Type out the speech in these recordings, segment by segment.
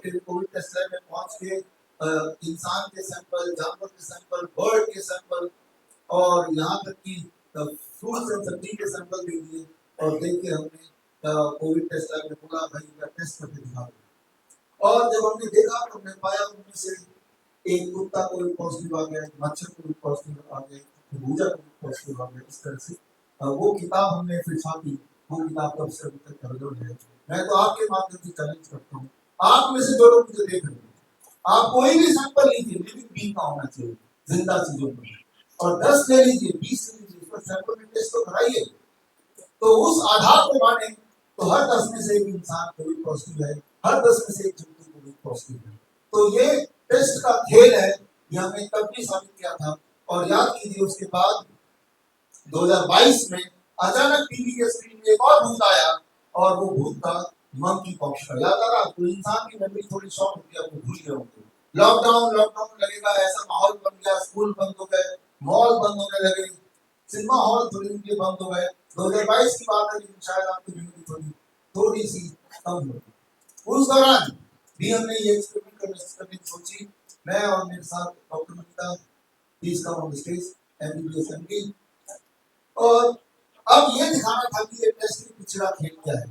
फिर Covid test lab में पहुंच के इंसान के सैंपल, जानवर के सैंपल, बर्ड के सैंपल और यहाँ तक कि फ्रूट्स एंड सब्जी के सैंपल दे दिए और देख के हमने कोविड टेस्ट लैब में बोला भाई इनका टेस्ट करके दिखा दो। और जब हमने देखा तो हमने पाया उनमें से एक कुत्ता कोविड पॉजिटिव आ गया, मच्छर कोविड पॉजिटिव आ गया, खरबूजा कोविड पॉजिटिव आ गया। इस तरह से वो किताब हमने फिर छापी, वो किताब कब से अभी तक अवेलेबल है। मैं तो आपके माध्यम से चैलेंज करता हूँ, आप में से जो लोग मुझे देख रहे हैं, आप कोई भी सैंपल लीजिए, लिविंग बीइंग का होना चाहिए, जिंदा चीजों पर, और 10 ले लीजिए, 20 ले लीजिए, पर सैंपल में टेस्ट तो कराइए। तो उस आधार को माने तो हर 10 में से एक इंसान कोविड पॉजिटिव है, हर 10 में से एक जंतु कोविड पॉजिटिव है। तो ये टेस्ट का खेल है, ये हमने तब भी साबित किया था। और याद कीजिए उसके बाद 2022 में अचानक टीवी के स्क्रीन में एक और भूत आया और वो भूत था मंकी पॉक्स का। याद आ रहा? तो इंसान की मेमोरी थोड़ी शॉर्ट हो गया, वो भूल गया होंगे। लॉकडाउन लगेगा ऐसा माहौल बन गया, स्कूल बंद हो गए, मॉल बंद होने लगे, सिनेमा हॉल थोड़ी दिन के लिए बंद हो गए। 2022 की बात है, लेकिन शायद आपकी मेमोरी थोड़ी सी कम हो गई। उस दौरान भी हमने ये एक्सपेरिमेंट करने की सोची, मैं और मेरे साथ doctor Manita, please come on the stage, MBBS MD. और अब ये दिखाना था कि ये टेस्ट के पिछड़ा खेल क्या है।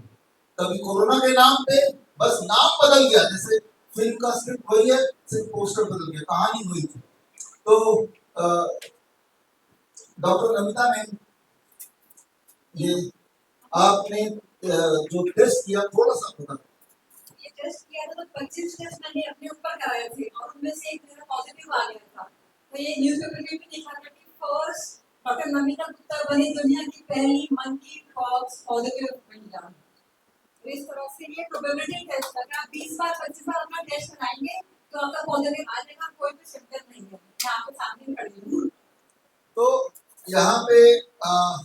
कभी कोरोना के नाम पे बस नाम बदल गया, जैसे फिल्म का स्क्रिप्ट वही है, सिर्फ पोस्टर बदल गया, कहानी वही थी। तो डॉक्टर नमिता ने ये आपने जो टेस्ट किया थोड़ा सा बता। ये टेस्ट किया था तो 25 टेस्ट मैंने अपने ऊपर कराए थे और उनमें से एक मेरा पॉजिटिव आ गया था। तो ये न्यूज़पेपर में भी लिखा था कि फर्स्ट डॉक्टर नमिता गुप्ता बनी दुनिया की पहली मंकी पॉक्स पॉजिटिव महिला। तो इस तरह से ये प्रोबेबिलिटी टेस्ट है, आप 20 बार 25 बार अपना टेस्ट कराएंगे तो आपका पॉजिटिव आ जाएगा, कोई भी सिम्टम नहीं है। मैं आपको सामने खड़ी हूँ। तो यहाँ पे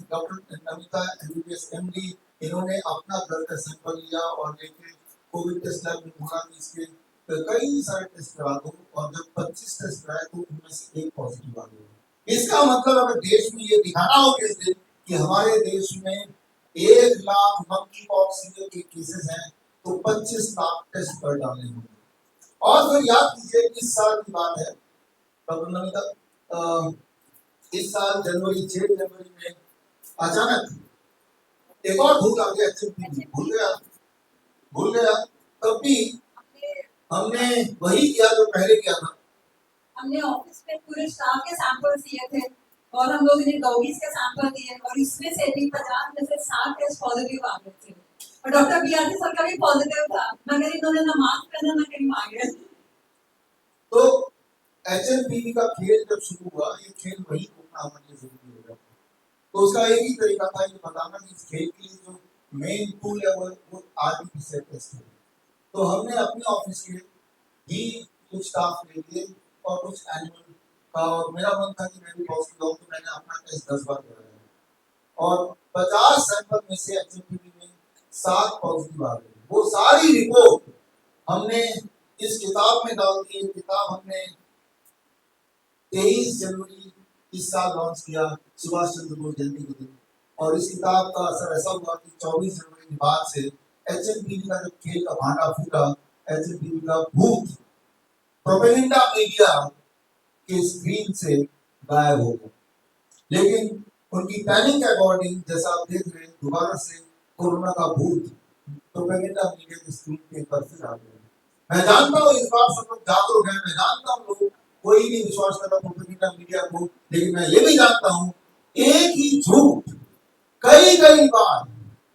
डॉक्टर नमिता एमबीबीएस एमडी, इन्होंने अपना ब्लड का सैंपल लिया और लेके कोविड टेस्ट लैब में बोला कि इसके कई सारे टेस्ट करा दो, और जब 25 टेस्ट कराए तो उनमें से एक पॉजिटिव आ गया। इसका मतलब अगर देश में ये दिखाना हो कि हमारे देश में 1 लाख मंकी पॉक्स के केसेस हैं, तो 25 लाख टेस्ट कर डालने होंगे। और फिर याद कीजिए इस साल की बात है, डॉक्टर नमिता, इस साल 6 जनवरी में अचानक एक और भूत आ गया, भूल गया। तब भी हमने वही किया जो पहले किया था। हमने ऑफिस में पूरे स्टाफ के सैंपल्स दिए थे और हम लोग ने डॉगीज के सैंपल दिए और इसमें से भी 50 में से 60 टेस्ट पॉजिटिव आ गए थे और डॉक्टर बीआरसी सर का भी पॉजिटिव था, मगर इन्होंने ना मास्क पहना ना कहीं मांगे। तो एचएमपीवी का खेल जब शुरू हुआ, ये खेल वही होना हमारे लिए जरूरी हो गया। तो उसका एक ही तरीका था ये बताना कि इस खेल के लिए जो मेन टूल है वो आरटीपीसीआर टेस्ट है। तो हमने अपने ऑफिस के भी कुछ स्टाफ ले लिए और कुछ एनिमल का, और मेरा मन था कि मैं भी पॉजिटिव हूं, तो मैंने अपना टेस्ट 10 बार कराया और 50 सैंपल में से एचएमपीवी में 7 पॉजिटिव आ गए। वो सारी रिपोर्ट हमने इस किताब में डाल दी। किताब हमने 23 जनवरी इस साल लॉन्च किया, सुभाष चंद्र बोस जयंती के दिन। और इस किताब का असर ऐसा हुआ कि 24 जनवरी के बाद से एचएमपीवी का जब खेल का भांडा फूटा, एचएमपीवी का भूत प्रोपेगेंडा मीडिया के स्क्रीन से गायब हो गया। लेकिन उनकी प्लानिंग के अकॉर्डिंग, जैसा आप देख रहे हैं, दोबारा से कोरोना का भूत प्रोपेगेंडा मीडिया के स्क्रीन के ऊपर फिर आ गया। मैं जानता हूँ इस बार सब लोग जागरूक हैं, मैं जानता हूँ लोग कोई नहीं विश्वास करता प्रोपेगेंडा मीडिया को, लेकिन मैं ये भी जानता हूँ एक ही झूठ कई बार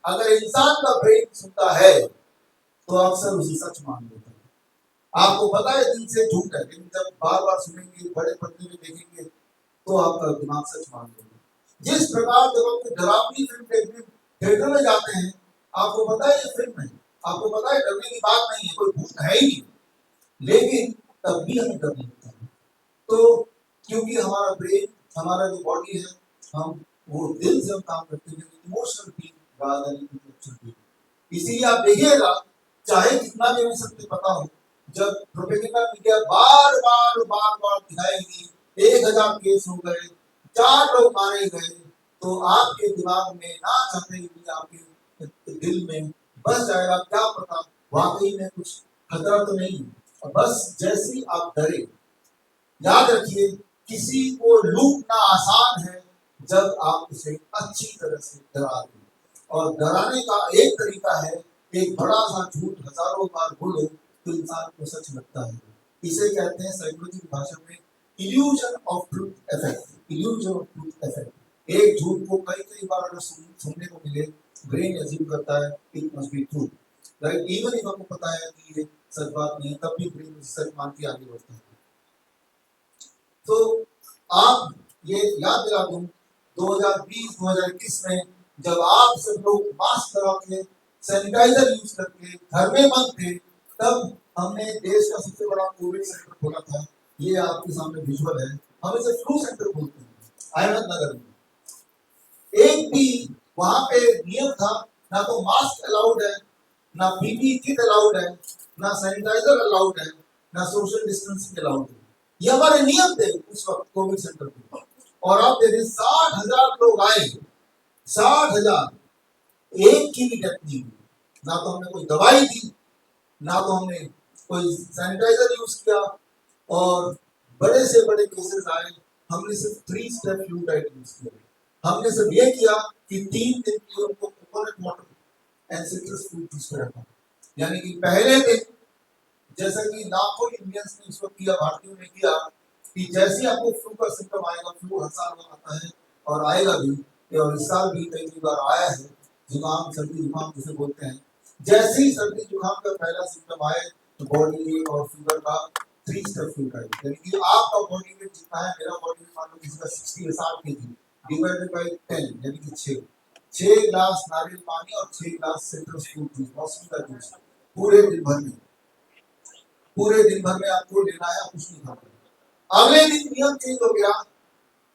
अगर इंसान का ब्रेन सुनता है तो अक्सर उसे सच मान लेता है। आपको पता है दिल से झूठ है, लेकिन जब बार सुनेंगे, बड़े पर्दे में देखेंगे, तो आपका दिमाग सच मान लेगा। जिस प्रकार जब आप डरावनी फिल्म देखने थिएटर में जाते हैं, आपको पता है ये फिल्म है, आपको पता है डरने की बात नहीं है, कोई भूत है ही नहीं, लेकिन तब भी हमें डर लगता है। तो क्योंकि हमारा ब्रेन, हमारा जो बॉडी है, हम वो दिल से हम काम करते हैं, emotional being rather than intellectual being। इसीलिए आप देखिएगा, चाहे कितना भी हमें सत्य पता हो, जब प्रोपेगेंडा मीडिया बार दिखाएगी 1000 केस हो गए, 4 लोग मारे गए, तो आपके दिमाग में ना चाहते हुए आपके दिल में बस जाएगा क्या पता वाकई में कुछ खतरा तो नहीं है, बस जैसी आप डरे, याद रखिए किसी को लूटना आसान है जब आप उसे अच्छी तरह से डरा दें। और डराने का एक तरीका है, एक बड़ा सा झूठ हजारों बार बोलो तो इंसान को सच लगता है। इसे कहते हैं साइकोलॉजी की भाषा में illusion of truth effect. Illusion of truth effect. एक झूठ को कई कई बार अगर सुनने को मिले, ब्रेन अज्यूम करता है it must be true, right. Even if आपको पता है कि ये सच बात नहीं है, तब भी ब्रेन सच मान के आगे बढ़ता है। तो आप ये याद दिला दूं, 2020-2021 में जब आप सब लोग मास्क लगा के सैनिटाइजर यूज करके घर में बंद थे, तब हमने देश का सबसे बड़ा कोविड सेंटर खोला था। ये आपके सामने विजुअल है। हम इसे फ्लू सेंटर बोलते हैं, अहमदनगर में। एक भी वहां पे नियम था, ना तो मास्क अलाउड है, ना पीपी किट अलाउड है, ना सैनिटाइजर अलाउड है, ना सोशल डिस्टेंसिंग अलाउड है। ये हमारे नियम थे उस वक्त कोविड सेंटर पे। और आप देखिए 60,000 लोग आए, 60,000, एक की भी डेथ नहीं हुई। ना तो हमने कोई दवाई दी, ना तो हमने कोई सैनिटाइजर यूज किया, और बड़े से बड़े केसेस आए, हमने सिर्फ 3 स्टेप फ्लू डाइट यूज किया। हमने सिर्फ ये किया कि 3 दिन के लिए उनको coconut water and citrus fruit juice में रखा। यानी कि पहले दिन, जैसा कि लाखों इंडियंस ने उस वक्त किया, भारतीयों ने किया, कि जैसे आपको फ्लू का सिम्टम आएगा, फ्लू हर साल आता है और आएगा भी, और इस साल भी कई बार आया है, जुकाम, सर्दी जुकाम जिसे बोलते हैं। जैसे ही सर्दी जुकाम का पहला सिम्टम आए तो बॉडी और फीवर का 3 स्टेप फ्लू डाइट, यानी कि आपका बॉडी वेट जितना है, मेरा बॉडी वेट मान लो किसी का 60 केजी डिवाइडेड बाय 10, यानी कि 6 ग्लास नारियल पानी और 6 ग्लास सिट्रस फ्रूट जूस, मौसमी का जूस, पूरे दिन भर में, पूरे दिन भर में आपको लेना है, कुछ नहीं खाना। अगले दिन नियम चेंज हो गया,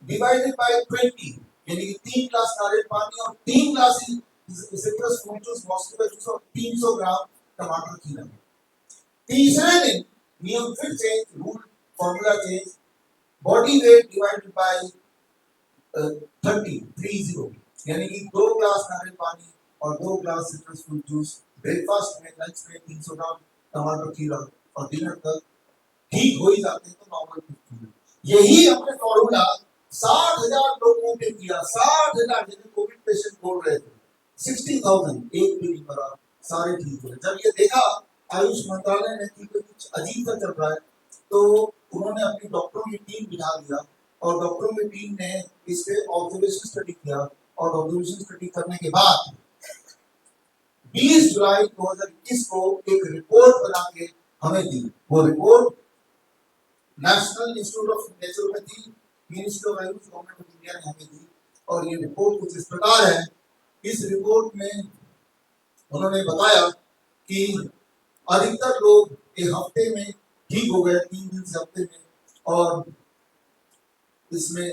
डिवाइडेड बाय 20, यानी कि 3 ग्लास नारियल पानी और 3 ग्लास सिट्रस फ्रूट जूस, मौसमी का जूस, और 300 ग्राम टमाटर खीरा। तीसरे दिन नियम फिर change, rule formula change, body weight divided by 30, यानी कि 2 ग्लास नारियल पानी और 2 glass citrus fruit juice, breakfast में, लंच में 300 ग्राम टमाटर खीरा, और डिनर तक ठीक हो ही जाते हैं तो नॉर्मल 50। यही हमने फॉर्मूला 60,000 लोगों पे किया। 60,000 जिन्हें कोविड पेशेंट बोल रहे थे, 60,000, एक भी नहीं मरा, सारे ठीक हुए। जब ये देखा आयुष मंत्रालय ने कि कुछ अजीब सा चल रहा है, तो उन्होंने अपनी डॉक्टरों की टीम बिठा दिया, और डॉक्टरों की टीम ने इस पे ऑब्जर्वेशन स्टडी किया, और ऑब्जर्वेशन स्टडी करने के बाद 20 जुलाई 2021 को एक रिपोर्ट बना के हमें दी। वो report national institute of naturopathy, ministry of health, government of India ने हमें दी। और ये रिपोर्ट कुछ इस प्रकार है। इस रिपोर्ट में उन्होंने बताया कि अधिकतर लोग एक हफ्ते में ठीक हो गए, 3 दिन से हफ्ते में, और इसमें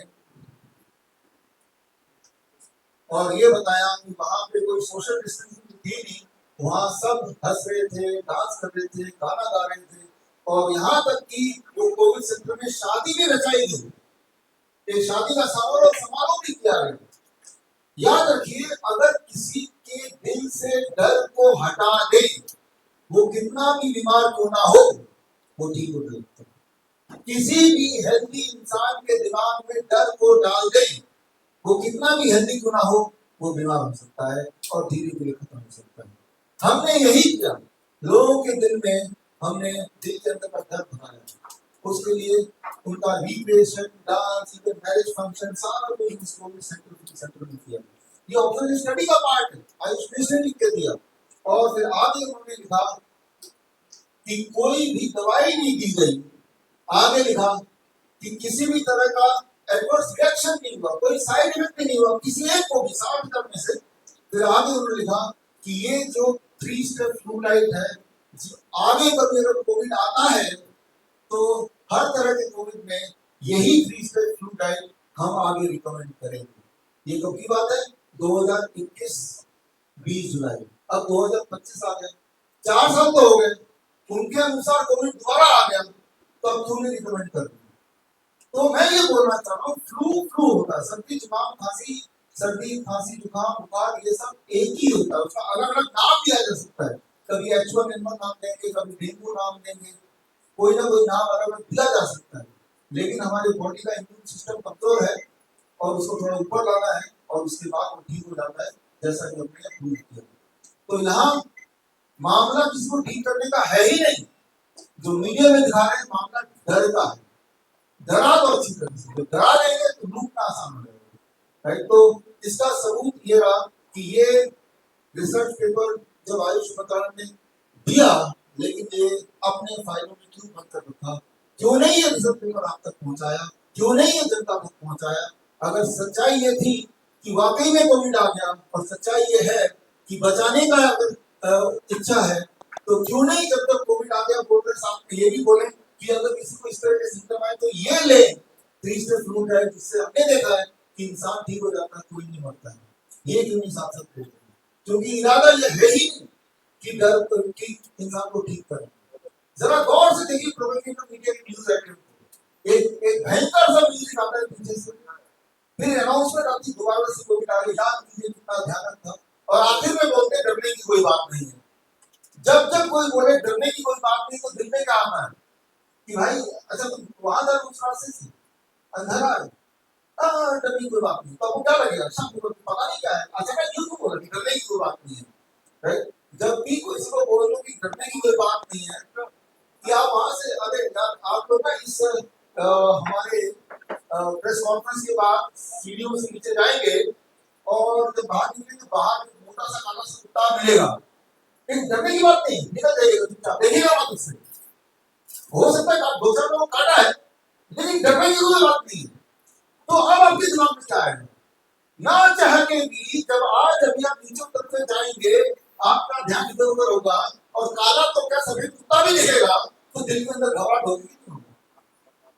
और ये बताया कि वहां पे कोई सोशल डिस्टेंसिंग थी नहीं, वहां सब हंस रहे थे, डांस कर रहे थे, गाना गा रहे थे, और यहाँ तक कि वो कोविड सेंटर में शादी भी रचाई गई, एक शादी का समारोह भी किया गया। याद रखिए, अगर किसी के दिल से डर को हटा दे, वो कितना भी बीमार क्यों ना हो, वो ठीक हो जाता है। किसी भी हेल्दी इंसान के दिमाग में डर को डाल दे, वो कितना भी हेल्दी क्यों ना हो, वो बीमार हो सकता है और धीरे धीरे खत्म हो सकता है। हमने यही किया, लोगों के दिल में हमने दिल के अंदर डर भराया। उसके लिए उनका रिक्रिएशन, डांस, मैरिज फंक्शन, सारा कुछ इस कोविड सेंटर में किया। ये ऑब्जर्वेशन स्टडी का पार्ट है, आयुष मिश्र ने लिख के दिया। और फिर आगे उन्होंने लिखा कि कोई भी दवाई नहीं दी गई। आगे लिखा कि किसी भी तरह का एडवर्स रिएक्शन नहीं हुआ, कोई साइड इफेक्ट नहीं हुआ किसी एक को भी, 60 में से। फिर आगे उन्होंने लिखा कि ये जो 3 स्टेप फ्लू डाइट है, आगे कभी अगर कोविड आता है तो हर तरह के कोविड में यही 3 स्टेप फ्लू डाइट हम आगे रिकमेंड करेंगे। ये कब की बात है? 2021 20 जुलाई। अब 2025 आ गया, 4 साल तो हो गए। उनके अनुसार कोविड दोबारा आ गया, तो अब तुमने रिकमेंड कर दिया। तो मैं ये बोलना चाह रहा हूँ, फ्लू होता है, सर्दी जुकाम खांसी, सर्दी खांसी जुकाम बुखार, ये सब एक ही होता है, उसका अलग अलग नाम दिया जा सकता है, कभी H1N1 नाम देंगे, कभी डेंगू नाम देंगे, कोई ना कोई नाम अलग अलग दिया जा सकता है, लेकिन हमारे बॉडी का इम्यून सिस्टम कमजोर है और उसको थोड़ा ऊपर लाना है और उसके बाद वो ठीक हो जाता है, जैसा कि हमने प्रूव किया। तो यहाँ मामला किसी को ठीक करने का है ही नहीं, जो मीडिया में दिखा रहे हैं मामला डर का है। डरा तो अच्छी तरह से, डरा देंगे तो लूटना आसान हो जाएगा, राइट। तो इसका सबूत ये रहा कि ये रिसर्च पेपर जब आयुष मंत्रालय ने दिया, लेकिन ये अपने फाइलों में क्यों बंद कर रखा, क्यों नहीं ये रिसर्च पेपर आप तक पहुंचाया, क्यों नहीं ये जनता तक पहुंचाया? अगर सच्चाई ये थी कि वाकई में कोविड आ गया और सच्चाई ये है कि बचाने का अगर इच्छा है, तो क्यों नहीं जब तक कोविड आ गया डॉक्टर साहब ये भी बोले कि अगर किसी को इस तरह के सिम्टम आए तो ये ले 3 स्टेप फ्रूट है, जिससे हमने देखा है कि इंसान ठीक हो जाता है, कोई नहीं मरता है। ये क्यों नहीं साथ साथ बोलते? क्योंकि इरादा ये है ही नहीं कि डर कि इंसान को ठीक करें। जरा गौर से देखिए प्रोपेगेंडा मीडिया की न्यूज आइटम, एक भयंकर सा म्यूजिक आता है पीछे से, फिर अनाउंसमेंट आती दोबारा से कोविड आ गया, याद कीजिए कितना भयानक था, और आखिर में बोलते डरने की कोई बात नहीं है। जब जब कोई बोले डरने की कोई बात नहीं, तो दिल में क्या आता है कि भाई अच्छा तुम वहां था उस रास्ते से, अंधेरा है, डरने की कोई बात नहीं, तो आपको क्या लगेगा शाम को पता नहीं क्या है, अच्छा मैं क्यों बोला कि डरने की कोई बात नहीं है, राइट। जब भी कोई इसको बोल दो कि डरने की कोई बात नहीं है, कि आप वहां से, अरे यार आप लोग ना इस हमारे प्रेस कॉन्फ्रेंस के बाद सीढ़ियों से नीचे जाएंगे और जब बाहर निकलेंगे तो बाहर मोटा सा काला सा कुत्ता मिलेगा, लेकिन डरने की बात नहीं, निकल जाइएगा चुपचाप, देखिएगा मत उससे, हो सकता है दो चार लोग काटा है, लेकिन डरने की कोई बात नहीं। तो अब आपके दिमाग में क्या है, ना चाह के भी जब आज अभी आप नीचे उतर से जाएंगे, आपका ध्यान इधर उधर होगा और काला तो क्या सफेद कुत्ता भी दिखेगा, तो दिल के अंदर घबराहट होगी।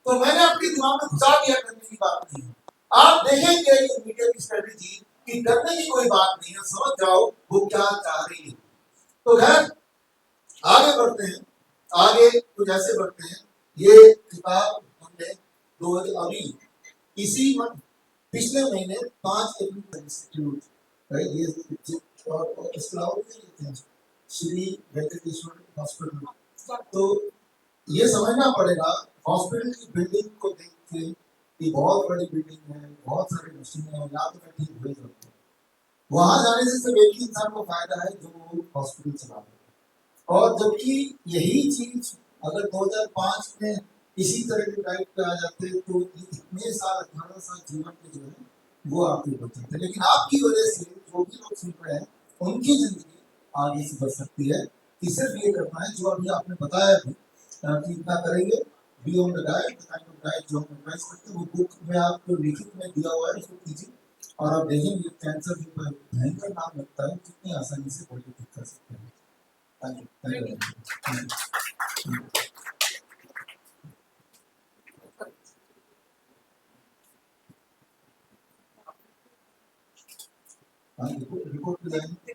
तो मैंने अपने दिमाग में घुसा दिया, करने की बात नहीं है। आप देखेंगे ये मीडिया की स्ट्रेटेजी कि डरने की कोई बात नहीं है, समझ जाओ वो क्या चाह रही है। तो खैर आगे बढ़ते हैं, आगे कुछ ऐसे बढ़ते हैं। ये किताब हमने अभी इसी पिछले महीने 5 अप्रैल इंस्टीट्यूट, ये और इसके अलावा श्री वेंकटेश्वर हॉस्पिटल, तो ये समझना पड़ेगा हॉस्पिटल की बिल्डिंग को देख के कि बहुत बड़ी बिल्डिंग है, बहुत सारे मशीनें हैं, यहाँ तो मैं ठीक हो सकता हूँ, वहां जाने से सिर्फ एक ही इंसान को फायदा है जो हॉस्पिटल चला रहा है। और जबकि यही चीज अगर 2005 में इसी तरह के टाइप पे आ जाते तो इतने साल 18 साल जीवन के जो है वो आपके बच जाते, लेकिन आपकी वजह से जो भी लोग सुन रहे हैं उनकी जिंदगी आगे से बढ़ सकती है। कि सिर्फ ये करना है जो अभी आपने बताया भी कि इतना करेंगे, be on the diet, the kind of diet जो हम एडवाइस करते हैं वो बुक में आपको लिखित में दिया हुआ है, उसको कीजिए और आप देखेंगे कैंसर जो भयंकर नाम लगता है कितनी आसानी से बॉडी ठीक कर सकते हैं। Thank you. Thank you. Report पे जाएंगे,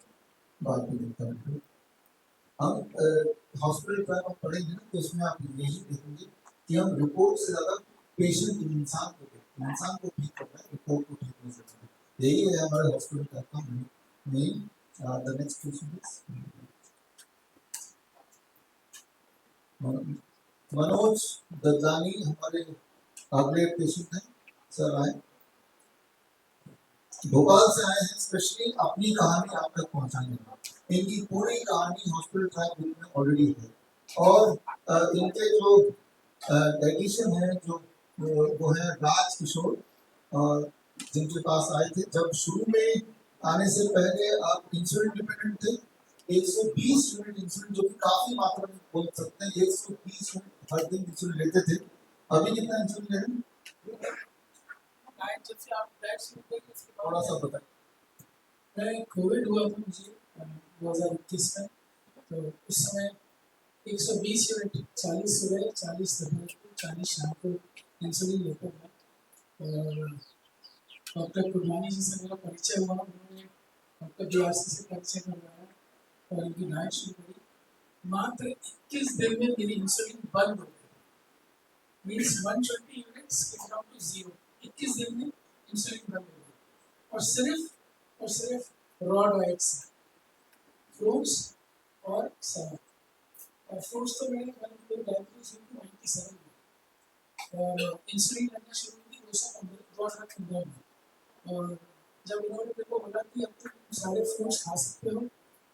बात में देखता हूँ। हम हॉस्पिटल का आप पढ़ेंगे ना तो उसमें आप यही देखेंगे कि हम रिपोर्ट से ज्यादा पेशेंट इंसान को देखते हैं, इंसान को ठीक करना है, रिपोर्ट को ठीक नहीं करना है। यही है हमारे हॉस्पिटल का काम। Main the next question is Manoj Dadlani हमारे अगले पेशेंट हैं, सर आए, भोपाल से आए हैं स्पेशली अपनी कहानी आप तक पहुंचाने का। इनकी पूरी कहानी हॉस्पिटल ट्रैक बुक में ऑलरेडी है, और इनके जो डाइटिशियन है जो वो है राज किशोर, जिनके पास आए थे जब शुरू में आने से पहले आप इंसुलिन डिपेंडेंट थे, 120 यूनिट इंसुलिन जो कि काफी मात्रा में बोल सकते हैं, 120 यूनिट हर दिन इंसुलिन लेते थे। अभी कितना इंसुलिन ले रहे हैं? थोड़ा सा बताएं। कोविड हुआ था मुझे 2021 में, तो उस समय 120 यूनिट 40 सुबह 40 दोपहर को 40 शाम को इंसुलिन लेता था। और डॉक्टर कुरबानी जी से मेरा परिचय हुआ, उन्होंने डॉक्टर बीआरसी से परिचय करवाया और उनकी डाइट शुरू करी। मात्र 21 दिन में मेरी इंसुलिन बंद हो गई, means 120 units is down to 0। 21 दिन में इंसुलिन बंद हो गई, और सिर्फ रॉ डाइट से, फ्रूट्स, और सलाद। और फ्रूट्स तो मैंने डायबिटीज 97 में, और इंसुलिन लेना शुरू की 2015 में। और जब इन्होंने मेरे को बोला कि अब तुम सारे फ्रूट्स खा सकते हो,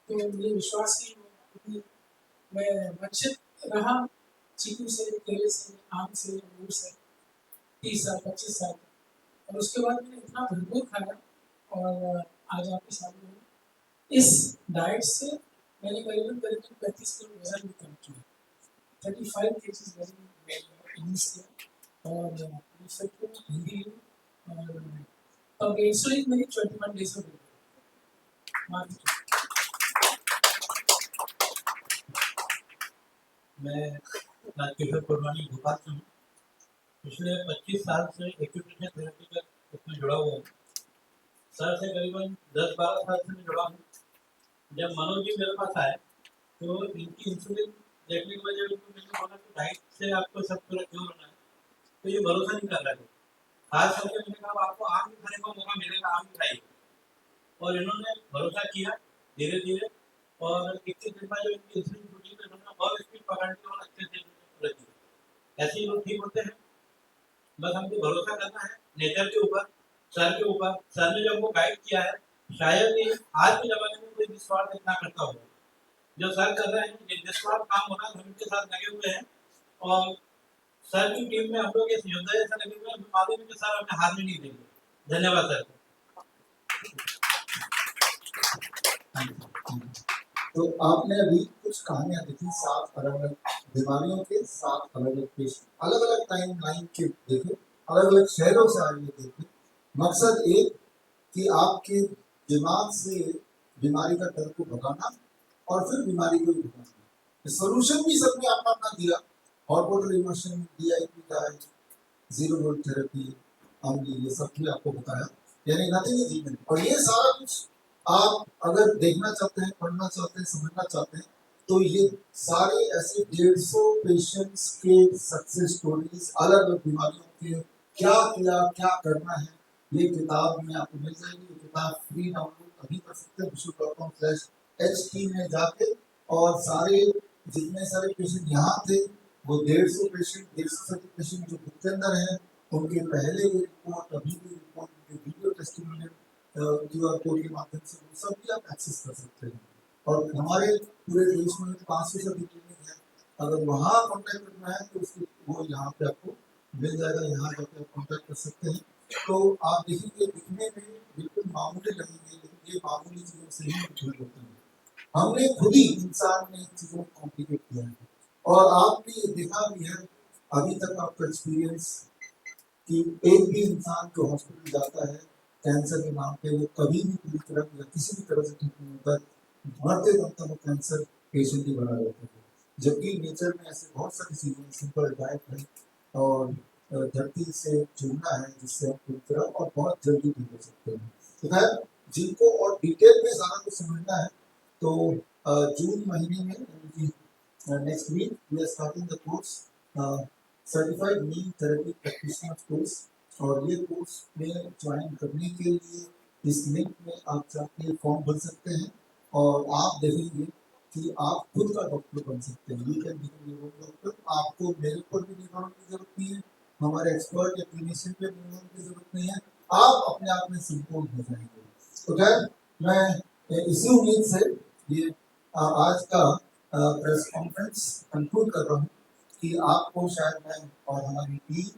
तो मुझे विश्वास नहीं हुआ, क्योंकि मैं वंचित रहा चीकू से, केले से, आम से, अंगूर से 30 साल 25 साल तक। और उसके बाद मैंने इतना भरपूर खाया, और आज आपके सामने हूँ। इस डाइट से मैंने करीबन 35 किलो वजन भी कम किया, 35 केजीज वजन लूज किया, और फिट हूँ, हेल्दी हूँ। और अब इंसुलिन मेरी 21 डेज में मान मैं राजकिशोर कुरबानी भोपाल से हूँ। पिछले 25 साल से एक्यूप्रेशर थेरेपी का इसमें जुड़ा हुआ हूँ। सर से करीबन 10-12 साल से मैं जुड़ा हूँ। जब मनोज जी मेरे पास आए तो इनकी इंसुलिन देखने की वजह से मैंने बोला कि डाइट से आपको सब पूरा क्यों होना है, तो ये भरोसा नहीं कर रहे थे। खास करके मैंने कहा आपको आम भी खाने का मौका मिलेगा, आम भी खाइए। और इन्होंने भरोसा किया धीरे धीरे, और 21 दिन में जब इनकी इंसुलिन छूटी तो इन्होंने बहुत स्पीड पकड़ ली और अच्छे से पूरा किया। ऐसे ही लोग ठीक होते हैं। बस हमको भरोसा करना है नेचर के ऊपर, सर के ऊपर। सर ने जब वो गाइड किया है, शायद ही आज के जमाने में कोई निस्वार्थ इतना करता होगा जो सर कर रहे हैं। ये निस्वार्थ काम होना, हम इनके साथ लगे हुए हैं। और सर की टीम में हम लोग इस योद्धा जैसा लगे हुए हैं, मालूम है कि सर हमें हार भी नहीं देंगे। धन्यवाद सर। तो आपने अभी कुछ कहानियां देखी, 7 अलग अलग बीमारियों के 7 अलग अलग पेशेंट, अलग अलग टाइम लाइन के देखे, अलग अलग शहरों से आए हुए देखे। मकसद एक कि आपके दिमाग से बीमारी का डर को भगाना और फिर बीमारी को भगाना। सोल्यूशन भी सबने अपना अपना दिया। हॉट वाटर इमर्शन, DIP का है, 0 वोल्ट थेरेपी, हमने ये सब भी आपको बताया। यानी नथिंग इज इवन। और ये सारा कुछ आप अगर देखना चाहते हैं, पढ़ना चाहते हैं, समझना चाहते हैं, तो ये सारे ऐसे 150 पेशेंट्स के सक्सेस स्टोरीज, अलग अलग बीमारियों के क्या किया, क्या करना है, ये किताब में आपको मिल जाएगी। ये किताब फ्री डाउनलोड अभी कर सकते हैं vishu.com/ht में जाके। और सारे जितने सारे पेशेंट यहाँ थे, वो 150 पेशेंट, 150 से अधिक पेशेंट जो बुक के अंदर है, उनके पहले की रिपोर्ट, अभी की रिपोर्ट, उनके वीडियो टेस्टिमोनियल QR कोड के माध्यम से वो सब भी आप एक्सेस कर सकते हैं। और हमारे पूरे देश में 500 से अधिक क्लिनिक है। अगर वहाँ कॉन्टैक्ट करना है तो उसकी वो यहाँ पे आपको मिल जाएगा, यहाँ जाके आप कॉन्टैक्ट कर सकते हैं। तो आप देखिए दिखने में बिल्कुल मामूली लगेंगे, लेकिन ये मामूली चीज़ों से ही ठीक होते हैं। हमने खुद ही इंसान ने चीज़ों को कॉम्प्लिकेट किया है। और आपने ये देखा भी है अभी तक आपका एक्सपीरियंस कि एक भी इंसान जो हॉस्पिटल जाता है कैंसर के नाम पे, वो कभी भी पूरी तरह या किसी भी तरह से ठीक नहीं होता। मरते दम तक वो कैंसर पेशेंट ही बना रहता है। जबकि नेचर में ऐसे बहुत सारी चीज़ें, सिंपल डाइट है और धरती से जुड़ना है, जिससे आप पूरी तरह और बहुत जल्दी ठीक हो सकते हैं। तो खैर, जिनको और डिटेल में सारा कुछ समझना है तो जून महीने में next week we are starting the course, certified neem therapy practitioner course. और ये कोर्स में ज्वाइन करने के लिए इस लिंक में आप जाके फॉर्म भर सकते हैं, और आप देखेंगे कि आप खुद का डॉक्टर बन सकते हैं। You can become your own doctor. आपको मेरे ऊपर भी निर्भर होने की जरूरत नहीं है, हमारे एक्सपर्ट या क्लिनिशियन पे निर्भर होने की जरूरत नहीं है। आप अपने आप में संपूर्ण हो जाएंगे। तो खैर, मैं इसी उम्मीद से ये आज का प्रेस कॉन्फ्रेंस कंक्लूड कर रहा हूँ कि आपको शायद मैं और हमारी टीम,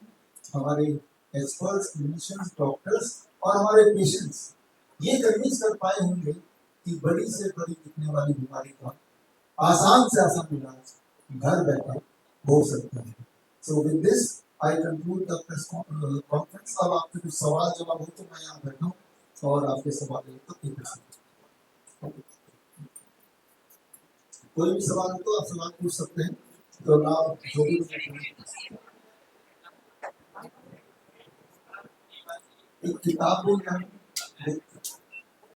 हमारे एक्सपर्ट्स, क्लिनिशियंस, डॉक्टर्स और हमारे पेशेंट्स ये कन्विंस कर पाए होंगे कि बड़ी से बड़ी दिखने वाली बीमारी का आसान से आसान इलाज घर बैठा हो सकता है। So with this I conclude the press conference. अब आपके कुछ सवाल जवाब हो तो मैं यहाँ बैठा हूँ और आपके सवाल तो पूछ सकते हैं। कोई भी सवाल हो तो आप सवाल पूछ सकते हैं। तो ना जो भी एक किताब बोल रहा हूँ,